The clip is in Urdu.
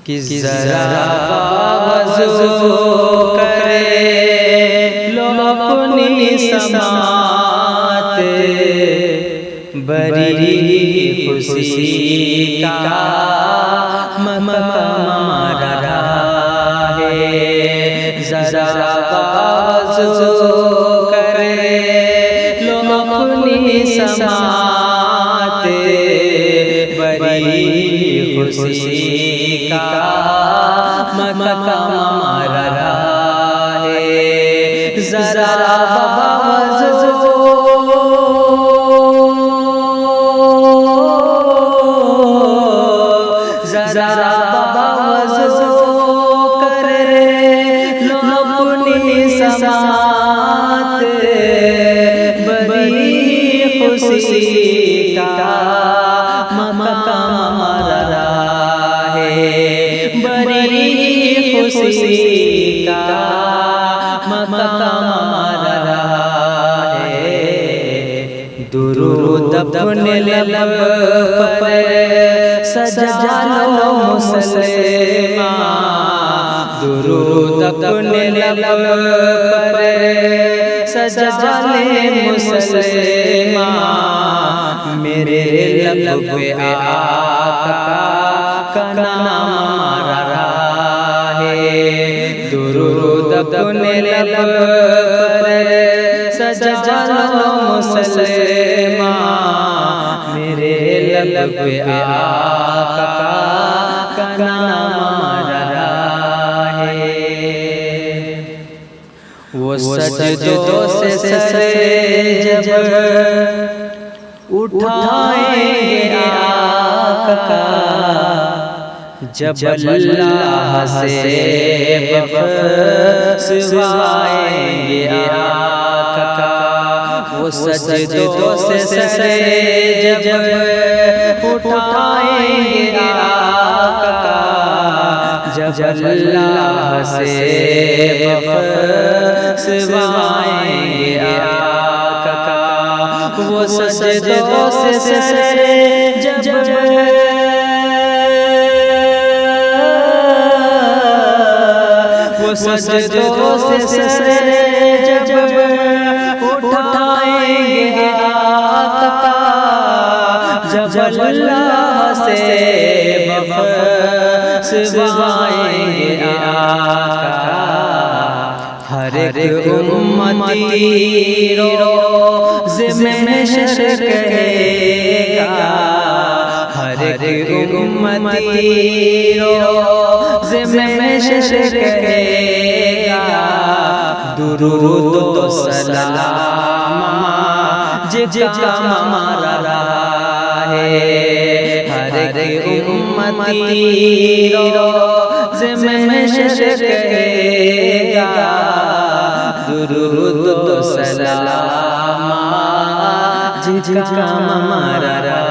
کہ ذرا وضو کرے لو اپنی سماعت، بری خوشی کا مقام رہا ہے۔ ذرا وضو کرے لو اپنی سماعت، بری خوشی کا مقام رہا ہے۔ ذرا وضو کرے لو اپنی سماعت، بری خوشی کا مقام رہا ہے، بری خوشی کا مقام رہا ہے۔ درود اپنے لب پر سجا لو مسلمان، درود اپنے لب پر سجا لے مسلمان، میرے لب پہ آقا کا نام رہا ہے۔ درود اپنے لب پر سجا لو مسلمان، میرے لب پہ آقا کا نام رہا ہے۔ وہ سجدوں سے سر جب اٹھائیں گے آقا، جب اللہ سے بخشوائیں گے آقا، وہ سجدوں سے سر جب اٹھائیں گے آقا، جب اللہ سے بخشوائیں گے آقا، وہ سجدوں سے سر جب سجدوں سے سر جب اٹھائیں گے آقا، جب اللہ سے بخشوائیں گے آقا، ہر ایک امتی روزے میں شکر کہے گا، ہر ایک امتی روزے میں شکر کہے گا، درود و سلام جس کا ہمارا رہا ہے، ہر ایک امتی روزے میں شکر کہے گا، درود و سلام جس کا ہمارا رہا ہے۔